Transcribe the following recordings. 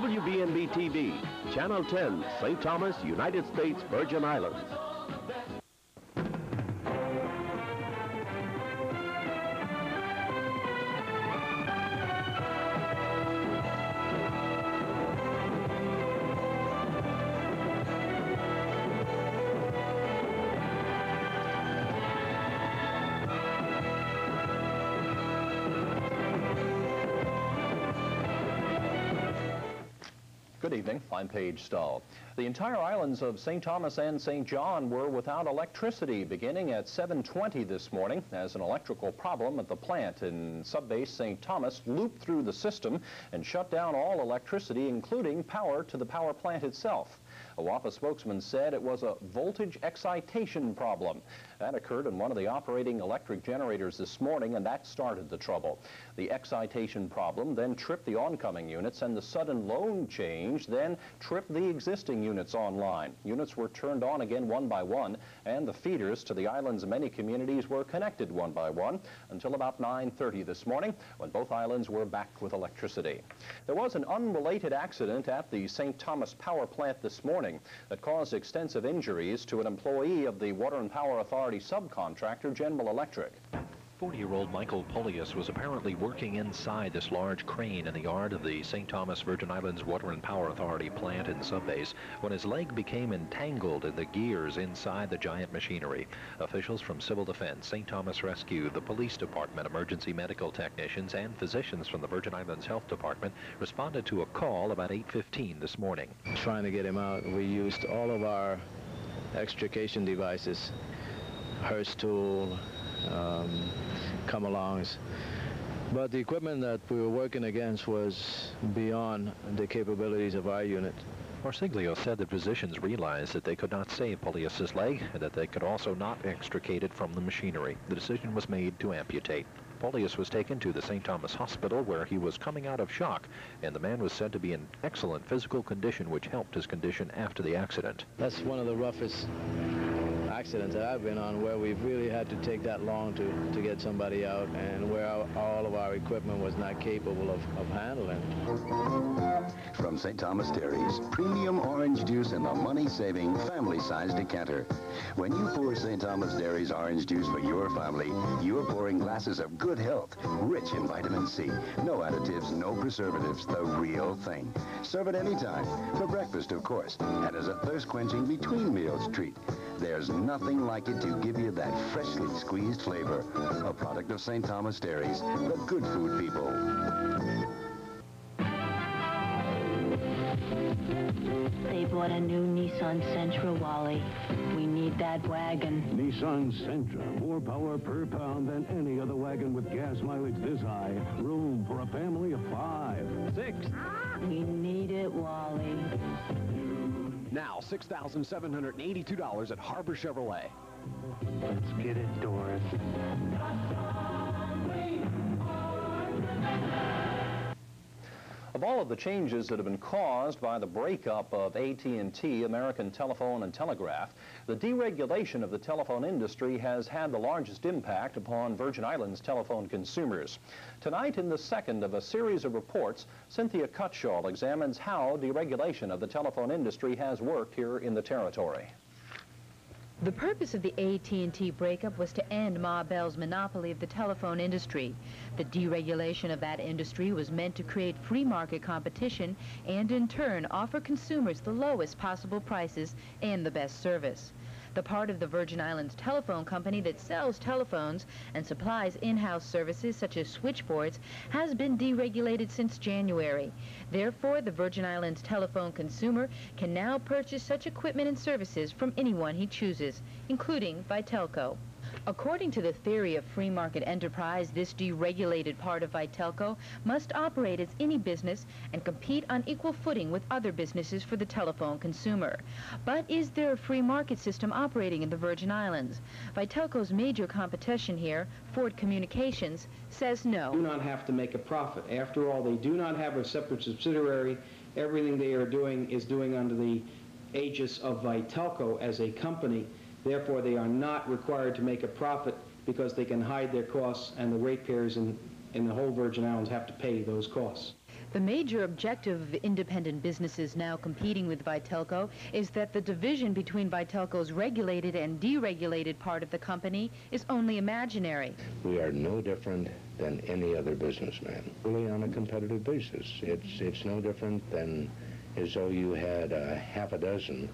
WBNB TV, Channel 10, St. Thomas, United States Virgin Islands. Good evening, I'm Page Stull. The entire islands of St. Thomas and St. John were without electricity beginning at 7:20 this morning as an electrical problem at the plant in subbase St. Thomas looped through the system and shut down all electricity, including power to the power plant itself. A WAPA spokesman said it was a voltage excitation problem. That occurred in one of the operating electric generators this morning, and that started the trouble. The excitation problem then tripped the oncoming units, and the sudden load change then tripped the existing units online. Units were turned on again one by one, and the feeders to the island's many communities were connected one by one until about 9:30 this morning, when both islands were back with electricity. There was an unrelated accident at the St. Thomas power plant this morning that caused extensive injuries to an employee of the Water and Power Authority subcontractor, General Electric. 40-year-old Michael Polius was apparently working inside this large crane in the yard of the St. Thomas Virgin Islands Water and Power Authority plant in subbase when his leg became entangled in the gears inside the giant machinery. Officials from Civil Defense, St. Thomas Rescue, the Police Department, emergency medical technicians, and physicians from the Virgin Islands Health Department responded to a call about 8:15 this morning. Trying to get him out, we used all of our extrication devices, Hearst tool, come-alongs, but the equipment that we were working against was beyond the capabilities of our unit. Marsiglio said the physicians realized that they could not save Polius's leg and that they could also not extricate it from the machinery. The decision was made to amputate. Polius was taken to the St. Thomas Hospital where he was coming out of shock, and the man was said to be in excellent physical condition, which helped his condition after the accident. That's one of the roughest accidents that I've been on, where we've really had to take that long to get somebody out, and where all of our equipment was not capable of handling. From St. Thomas Dairies, premium orange juice in the money-saving, family-sized decanter. When you pour St. Thomas Dairies orange juice for your family, you're pouring glasses of good health, rich in vitamin C. No additives, no preservatives, the real thing. Serve it anytime, for breakfast, of course, and as a thirst-quenching between-meals treat. There's nothing like it to give you that freshly squeezed flavor. A product of St. Thomas Dairies, the good food people. They bought a new Nissan Sentra, Wally. We need that wagon. Nissan Sentra, more power per pound than any other wagon with gas mileage this high. Room for a family of 5, 6. We need it, Wally. Now, $6,782 at Harbor Chevrolet. Let's get it, Doris. Of all of the changes that have been caused by the breakup of AT&T, American Telephone and Telegraph, the deregulation of the telephone industry has had the largest impact upon Virgin Islands telephone consumers. Tonight, in the second of a series of reports, Cynthia Cutshall examines how deregulation of the telephone industry has worked here in the territory. The purpose of the AT&T breakup was to end Ma Bell's monopoly of the telephone industry. The deregulation of that industry was meant to create free market competition and, in turn, offer consumers the lowest possible prices and the best service. The part of the Virgin Islands Telephone Company that sells telephones and supplies in-house services such as switchboards has been deregulated since January. Therefore, the Virgin Islands telephone consumer can now purchase such equipment and services from anyone he chooses, including VITELCO. According to the theory of free market enterprise, this deregulated part of VITELCO must operate as any business and compete on equal footing with other businesses for the telephone consumer. But is there a free market system operating in the Virgin Islands? VITELCO's major competition here, Ford Communications, says no. Do not have to make a profit. After all, they do not have a separate subsidiary. Everything they are doing is doing under the aegis of VITELCO as a company. Therefore, they are not required to make a profit because they can hide their costs, and the ratepayers in the whole Virgin Islands have to pay those costs. The major objective of independent businesses now competing with VITELCO is that the division between VITELCO's regulated and deregulated part of the company is only imaginary. We are no different than any other businessman, really on a competitive basis. It's no different than as though you had half a dozen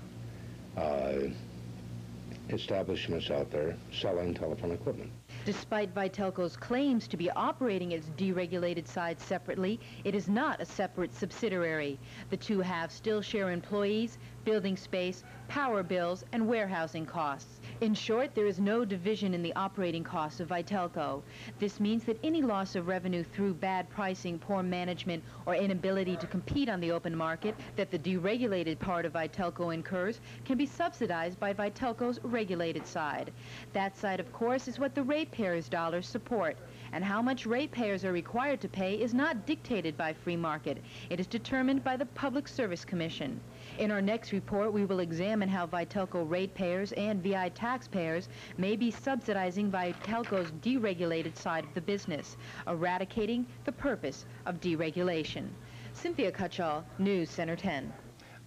establishments out there selling telephone equipment. Despite VITELCO's claims to be operating its deregulated side separately, it is not a separate subsidiary. The two halves still share employees, building space, power bills, and warehousing costs. In short, there is no division in the operating costs of VITELCO. This means that any loss of revenue through bad pricing, poor management, or inability to compete on the open market that the deregulated part of VITELCO incurs can be subsidized by VITELCO's regulated side. That side, of course, is what the ratepayers' dollars support. And how much ratepayers are required to pay is not dictated by free market. It is determined by the Public Service Commission. In our next report, we will examine how VITELCO ratepayers and VI taxpayers may be subsidizing VITELCO's deregulated side of the business, eradicating the purpose of deregulation. Cynthia Cutchall, News Center 10.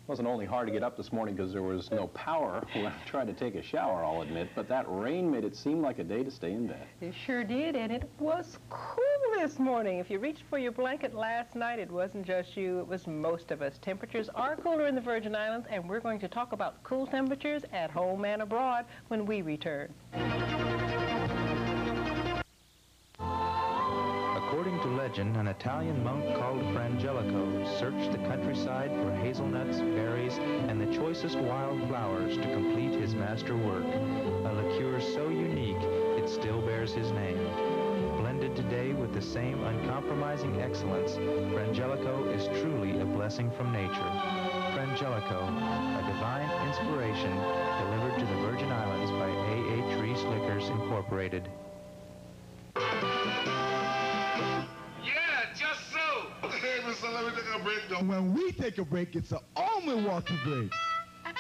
It wasn't only hard to get up this morning because there was no power when I tried to take a shower, I'll admit, but that rain made it seem like a day to stay in bed. It sure did, and it was cool this morning. If you reached for your blanket last night, it wasn't just you, it was most of us. Temperatures are cooler in the Virgin Islands, and we're going to talk about cool temperatures at home and abroad when we return. According to legend, an Italian monk called Frangelico searched the countryside for hazelnuts, berries, and the choicest wild flowers to complete his master work, a liqueur so unique it still bears his name. Blended today with the same uncompromising excellence, Frangelico is truly a blessing from nature. Frangelico, a divine inspiration delivered to the Virgin Islands by A.H. Liquors Incorporated. Hey, Mr. Let me take a break, though. When we take a break, it's an all-Milwaukee break. And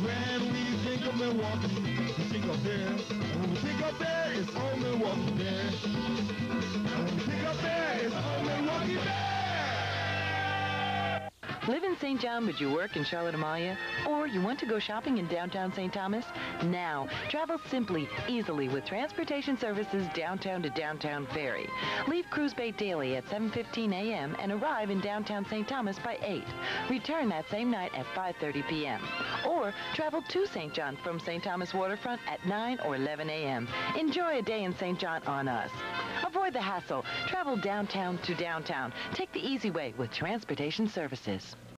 when we think of Milwaukee, we think of beer. And when we think of beer, it's all Milwaukee beer. And when we think of beer, it's all Milwaukee beer. Live in St. John, but you work in Charlotte Amalia? Or you want to go shopping in downtown St. Thomas? Now, travel simply, easily with transportation services downtown to downtown ferry. Leave Cruise Bay daily at 7:15 a.m. and arrive in downtown St. Thomas by 8. Return that same night at 5:30 p.m. Or travel to St. John from St. Thomas waterfront at 9 or 11 a.m. Enjoy a day in St. John on us. Avoid the hassle. Travel downtown to downtown. Take the easy way with transportation services.